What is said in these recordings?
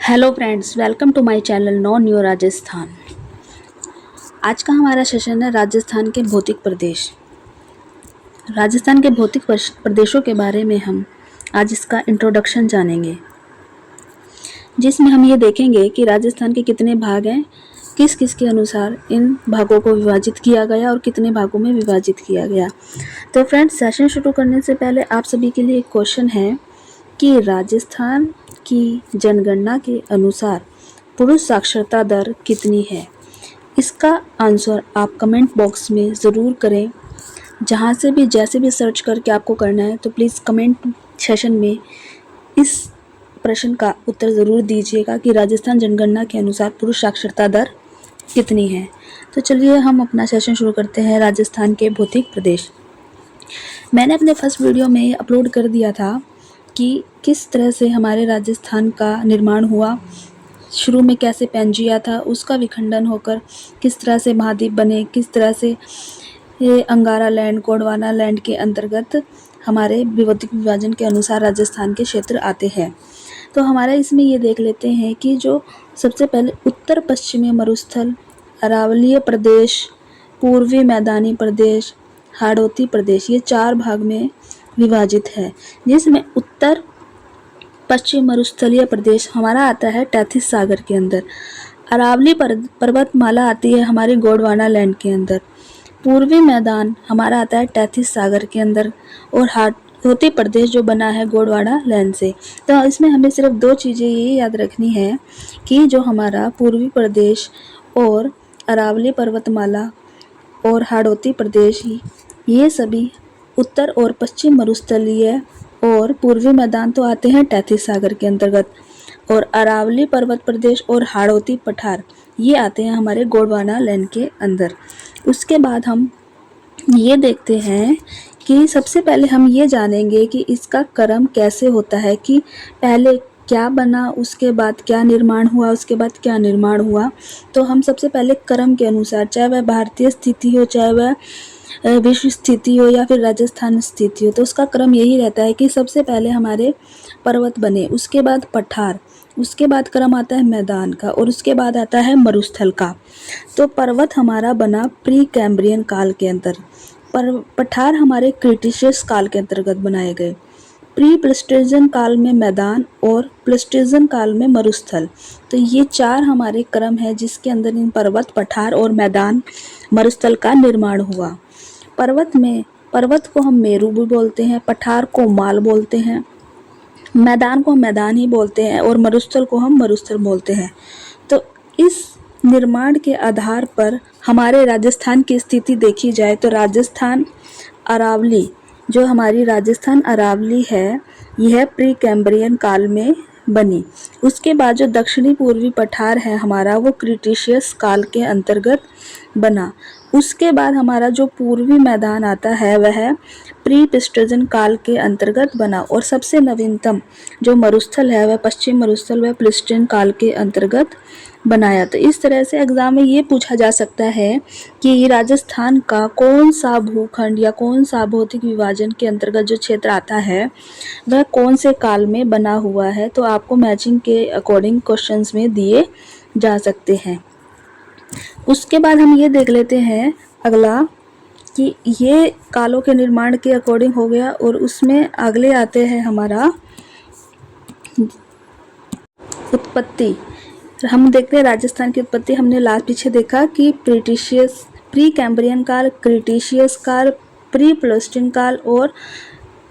Hello friends, welcome to my channel know new Rajasthan. आज का हमारा सेशन है राजस्थान के भौतिक प्रदेश। राजस्थान के भौतिक प्रदेशों के बारे में हम आज इसका इंट्रोडक्शन जानेंगे, जिसमें हम ये देखेंगे कि राजस्थान के कितने भाग हैं, किस किस के अनुसार इन भागों को विभाजित किया गया और कितने भागों में विभाजित किया गया। तो फ्रेंड्स, सेशन शुरू करने से पहले आप सभी के लिए एक क्वेश्चन है कि राजस्थान की जनगणना के अनुसार पुरुष साक्षरता दर कितनी है। इसका आंसर आप कमेंट बॉक्स में ज़रूर करें। जहाँ से भी जैसे भी सर्च करके आपको करना है तो प्लीज़ कमेंट सेशन में इस प्रश्न का उत्तर ज़रूर दीजिएगा कि राजस्थान जनगणना के अनुसार पुरुष साक्षरता दर कितनी है। तो चलिए हम अपना सेशन शुरू करते हैं। राजस्थान के भौतिक प्रदेश मैंने अपने फर्स्ट वीडियो में अपलोड कर दिया था कि किस तरह से हमारे राजस्थान का निर्माण हुआ, शुरू में कैसे पेंजिया था, उसका विखंडन होकर किस तरह से महाद्वीप बने, किस तरह से अंगारा लैंड, गोंडवाना लैंड के अंतर्गत हमारे भौतिक विभाजन के अनुसार राजस्थान के क्षेत्र आते हैं। तो हमारा इसमें ये देख लेते हैं कि जो सबसे पहले उत्तर पश्चिमी मरुस्थल, अरावलीय प्रदेश, पूर्वी मैदानी प्रदेश, हाड़ौती प्रदेश, ये 4 भाग में विभाजित है, जिसमें उत्तर पश्चिम मरुस्थलीय प्रदेश हमारा आता है 33 सागर के अंदर। अरावली पर्वतमाला आती है हमारे गोंडवाना लैंड के अंदर। पूर्वी मैदान हमारा आता है 33 सागर के अंदर और हाड़ौती प्रदेश जो बना है गोंडवाना लैंड से। तो इसमें हमें सिर्फ 2 चीज़ें ये याद रखनी है कि जो हमारा पूर्वी प्रदेश और अरावली पर्वतमाला और हाड़ौती प्रदेश ये सभी उत्तर और पश्चिम मरुस्थलीय और पूर्वी मैदान तो आते हैं 33 सागर के अंतर्गत, और अरावली पर्वत प्रदेश और हाड़ौती पठार ये आते हैं हमारे गोंडवाना लैंड के अंदर। उसके बाद हम ये देखते हैं कि सबसे पहले हम ये जानेंगे कि इसका क्रम कैसे होता है, कि पहले क्या बना, उसके बाद क्या निर्माण हुआ, उसके बाद क्या निर्माण हुआ। तो हम सबसे पहले क्रम के अनुसार, चाहे वह भारतीय स्थिति हो, चाहे वह विश्व स्थिति हो या फिर राजस्थान स्थिति हो, तो उसका क्रम यही रहता है कि सबसे पहले हमारे पर्वत बने, उसके बाद पठार, उसके बाद क्रम आता है मैदान का और उसके बाद आता है मरुस्थल का। तो पर्वत हमारा बना प्री कैम्ब्रियन काल के अंदर, पठार हमारे क्रिटिशियस काल के अंतर्गत बनाए गए, प्री प्लेस्टोजेन काल में मैदान और प्लेस्टोजेन काल में मरुस्थल। तो ये 4 हमारे क्रम है जिसके अंदर इन पर्वत, पठार और मैदान, मरुस्थल का निर्माण हुआ। पर्वत को हम मेरू भी बोलते हैं, पठार को माल बोलते हैं, मैदान को हम मैदान ही बोलते हैं और मरुस्थल को हम मरुस्थल बोलते हैं। तो इस निर्माण के आधार पर हमारे राजस्थान की स्थिति देखी जाए तो राजस्थान अरावली, जो हमारी राजस्थान अरावली है, यह प्री कैम्ब्रियन काल में बनी। उसके बाद जो दक्षिणी पूर्वी पठार है हमारा, वो क्रिटिशियस काल के अंतर्गत बना। उसके बाद हमारा जो पूर्वी मैदान आता है वह प्री प्लेस्टोजेन काल के अंतर्गत बना, और सबसे नवीनतम जो मरुस्थल है वह पश्चिम मरुस्थल वह प्लेस्टोजेन काल के अंतर्गत बनाया। तो इस तरह से एग्जाम में ये पूछा जा सकता है कि राजस्थान का कौन सा भूखंड या कौन सा भौतिक विभाजन के अंतर्गत जो क्षेत्र आता है वह कौन से काल में बना हुआ है। तो आपको मैचिंग के अकॉर्डिंग क्वेश्चंस में दिए जा सकते हैं। उसके बाद हम ये देख लेते हैं अगला कि ये कालों के निर्माण के अकॉर्डिंग हो गया, और उसमें अगले आते हैं हमारा उत्पत्ति। हम देखते हैं राजस्थान की उत्पत्ति, हमने लास्ट पीछे देखा कि प्री कैम्ब्रियन काल, क्रिटिशियस काल, प्री प्लेस्टोजेन काल और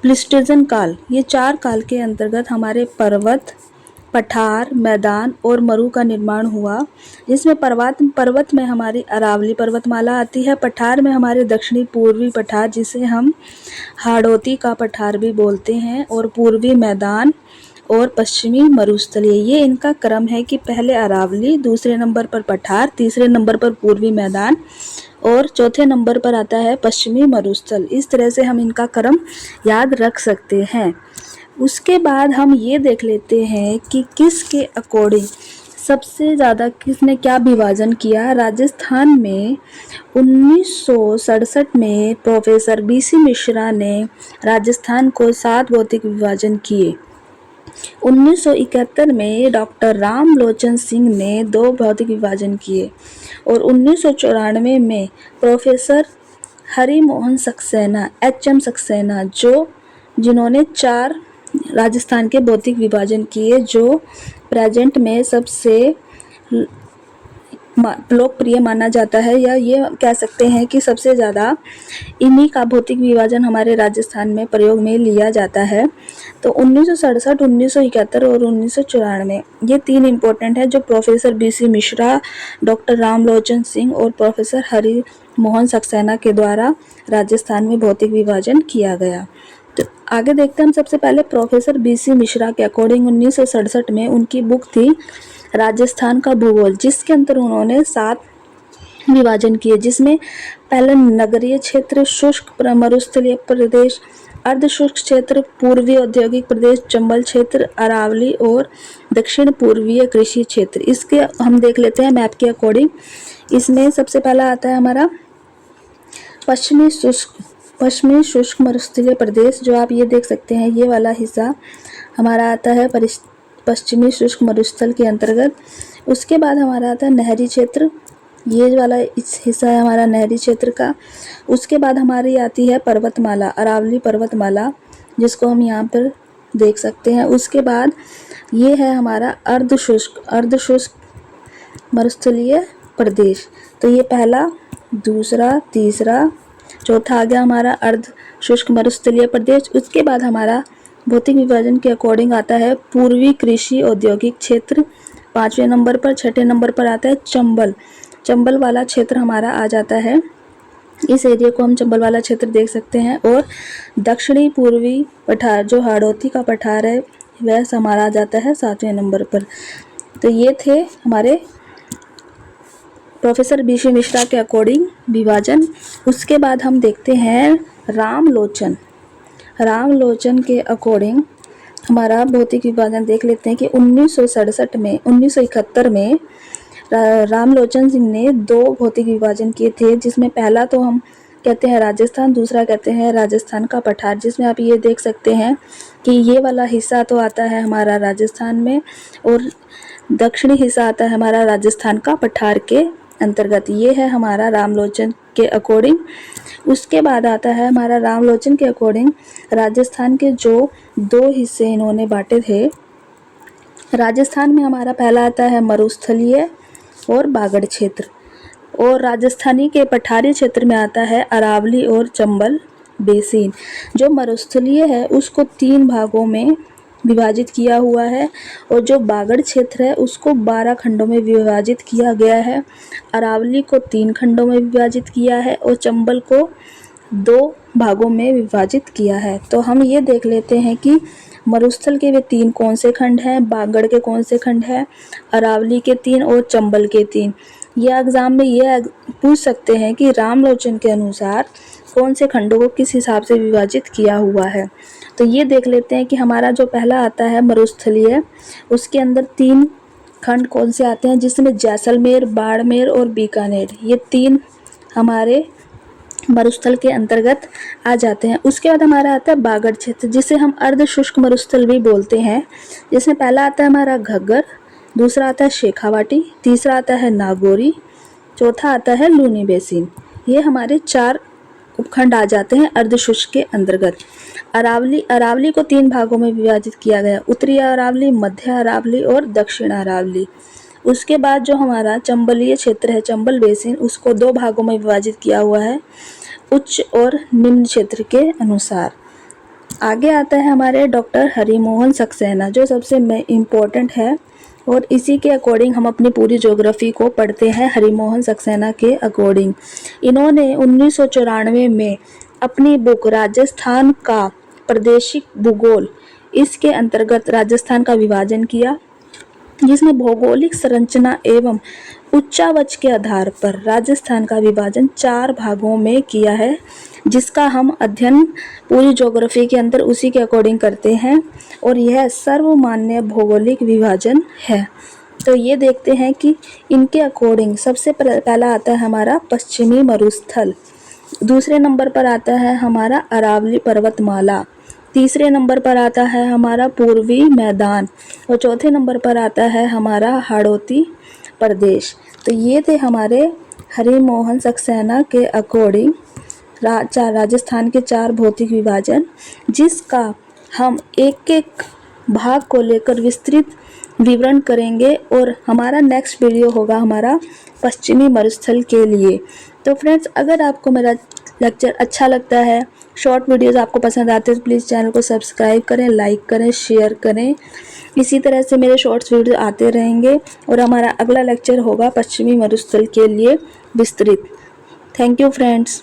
प्लेस्टोजेन काल, ये 4 काल के अंतर्गत हमारे पर्वत, पठार, मैदान और मरु का निर्माण हुआ। जिसमें पर्वत में हमारी अरावली पर्वतमाला आती है, पठार में हमारे दक्षिणी पूर्वी पठार जिसे हम हाड़ौती का पठार भी बोलते हैं, और पूर्वी मैदान और पश्चिमी मरुस्थलीय, ये इनका क्रम है कि पहले अरावली, दूसरे नंबर पर पठार, तीसरे नंबर पर पूर्वी मैदान और चौथे नंबर पर आता है पश्चिमी मरुस्थल। इस तरह से हम इनका क्रम याद रख सकते हैं। उसके बाद हम ये देख लेते हैं कि किसके अकॉर्डिंग सबसे ज़्यादा किसने क्या विभाजन किया। राजस्थान में 1967 में प्रोफेसर BC मिश्रा ने राजस्थान को 7 भौतिक विभाजन किए। 1971 में डॉक्टर रामलोचन सिंह ने 2 भौतिक विभाजन किए और 1994 में प्रोफेसर हरिमोहन सक्सेना HM सक्सेना जिन्होंने 4 राजस्थान के भौतिक विभाजन किए, जो प्रेजेंट में सबसे लोकप्रिय माना जाता है, या ये कह सकते हैं कि सबसे ज़्यादा इन्हीं का भौतिक विभाजन हमारे राजस्थान में प्रयोग में लिया जाता है। तो 1967, 1971 और 1994 ये 3 इम्पोर्टेंट है, जो professor BC Mishra, doctor Ramlochan Singh और प्रोफेसर हरि मोहन सक्सेना के द्वारा राजस्थान में भौतिक विभाजन किया गया। तो आगे देखते हैं हम। सबसे पहले प्रोफेसर BC मिश्रा के अकॉर्डिंग 1967 में उनकी बुक थी राजस्थान का भूगोल, जिसके अंदर उन्होंने 7 विभाजन किए, जिसमें पहले नगरीय क्षेत्र, शुष्क मरुस्थलीय प्रदेश, अर्ध शुष्क क्षेत्र, पूर्वी औद्योगिक प्रदेश, चंबल क्षेत्र, अरावली और दक्षिण पूर्वीय कृषि क्षेत्र। इसके हम देख लेते हैं मैप के अकॉर्डिंग। इसमें सबसे पहला आता है हमारा पश्चिमी शुष्क मरुस्थलीय प्रदेश, जो आप ये देख सकते हैं, ये वाला हिस्सा हमारा आता है पश्चिमी शुष्क मरुस्थल के अंतर्गत। उसके बाद हमारा आता है नहरी क्षेत्र, ये वाला इस हिस्सा है हमारा नहरी क्षेत्र का। उसके बाद हमारी आती है पर्वतमाला, अरावली पर्वतमाला, जिसको हम यहाँ पर देख सकते हैं। उसके बाद ये है हमारा अर्ध शुष्क मरुस्थलीय प्रदेश। तो ये पहला, दूसरा, तीसरा, चौथा आ गया हमारा अर्ध शुष्क मरुस्थलीय प्रदेश। उसके बाद हमारा भौतिक विभाजन के अकॉर्डिंग आता है पूर्वी कृषि औद्योगिक क्षेत्र 5वें नंबर पर। 6ठे नंबर पर आता है चंबल वाला क्षेत्र हमारा आ जाता है। इस एरिया को हम चंबल वाला क्षेत्र देख सकते हैं। और दक्षिणी पूर्वी पठार, जो हाड़ौती का पठार है, वह हमारा आ जाता है 7वें नंबर पर। तो ये थे हमारे प्रोफेसर BC मिश्रा के अकॉर्डिंग विभाजन। उसके बाद हम देखते हैं रामलोचन के अकॉर्डिंग हमारा भौतिक विभाजन देख लेते हैं कि 1971 में रामलोचन सिंह ने 2 भौतिक विभाजन किए थे, जिसमें पहला तो हम कहते हैं राजस्थान, दूसरा कहते हैं राजस्थान का पठार, जिसमें आप ये देख सकते हैं कि ये वाला हिस्सा तो आता है हमारा राजस्थान में और दक्षिणी हिस्सा आता है हमारा राजस्थान का पठार के अंतर्गत। ये है हमारा रामलोचन के अकॉर्डिंग। उसके बाद आता है हमारा रामलोचन के अकॉर्डिंग राजस्थान के जो 2 हिस्से इन्होंने बांटे थे। राजस्थान में हमारा पहला आता है मरुस्थलीय और बागड़ क्षेत्र, और राजस्थानी के पठारी क्षेत्र में आता है अरावली और चंबल बेसिन। जो मरुस्थलीय है उसको 3 भागों में विभाजित किया हुआ है, और जो बागड़ क्षेत्र है उसको 12 खंडों में विभाजित किया गया है। अरावली को 3 खंडों में विभाजित किया है और चंबल को 2 भागों में विभाजित किया है। तो हम ये देख लेते हैं कि मरुस्थल के वे 3 कौन से खंड हैं, बागड़ के कौन से खंड हैं, अरावली के 3 और चंबल के 3। ये एग्ज़ाम में ये पूछ सकते हैं कि रामलोचन के अनुसार कौन से खंडों को किस हिसाब से विभाजित किया हुआ है। तो ये देख लेते हैं कि हमारा जो पहला आता है मरुस्थलीय, उसके अंदर 3 खंड कौन से आते हैं, जिसमें जैसलमेर, बाड़मेर और बीकानेर, ये 3 हमारे मरुस्थल के अंतर्गत आ जाते हैं। उसके बाद हमारा आता है बागड़ क्षेत्र, जिसे हम अर्ध शुष्क मरुस्थल भी बोलते हैं, जिसमें पहला आता है हमारा घग्गर, दूसरा आता है शेखावाटी, तीसरा आता है नागौरी, चौथा आता है लूनी बेसिन। ये हमारे 4 उपखंड आ जाते हैं अर्ध शुष्क के अंतर्गत। अरावली को 3 भागों में विभाजित किया गया, उत्तरी अरावली, मध्य अरावली और दक्षिण अरावली। उसके बाद जो हमारा चंबलीय क्षेत्र है, चंबल बेसिन, उसको 2 भागों में विभाजित किया हुआ है, उच्च और निम्न क्षेत्र के अनुसार। आगे आता है हमारे डॉक्टर हरिमोहन सक्सेना, जो सबसे इम्पोर्टेंट है, और इसी के अकॉर्डिंग हम अपनी पूरी ज्योग्राफी को पढ़ते हैं। हरिमोहन सक्सेना के अकॉर्डिंग इन्होंने 1994 में अपनी बुक राजस्थान का प्रादेशिक भूगोल, इसके अंतर्गत राजस्थान का विभाजन किया, जिसमें भौगोलिक संरचना एवं उच्चावच के आधार पर राजस्थान का विभाजन 4 भागों में किया है, जिसका हम अध्ययन पूरी ज्योग्राफी के अंदर उसी के अकॉर्डिंग करते हैं, और यह सर्वमान्य भौगोलिक विभाजन है। तो ये देखते हैं कि इनके अकॉर्डिंग सबसे पहला आता है हमारा पश्चिमी मरुस्थल, दूसरे नंबर पर आता है हमारा अरावली पर्वतमाला, तीसरे नंबर पर आता है हमारा पूर्वी मैदान और चौथे नंबर पर आता है हमारा हाड़ौती प्रदेश। तो ये थे हमारे हरि मोहन सक्सेना के अकॉर्डिंग राजस्थान के 4 भौतिक विभाजन, जिसका हम एक एक भाग को लेकर विस्तृत विवरण करेंगे और हमारा नेक्स्ट वीडियो होगा हमारा पश्चिमी मरुस्थल के लिए। तो फ्रेंड्स, अगर आपको मेरा लेक्चर अच्छा लगता है, शॉर्ट वीडियोस आपको पसंद आते हैं तो प्लीज़ चैनल को सब्सक्राइब करें, लाइक करें, शेयर करें। इसी तरह से मेरे शॉर्ट्स वीडियो आते रहेंगे और हमारा अगला लेक्चर होगा पश्चिमी मरुस्थल के लिए विस्तृत। Thank you friends.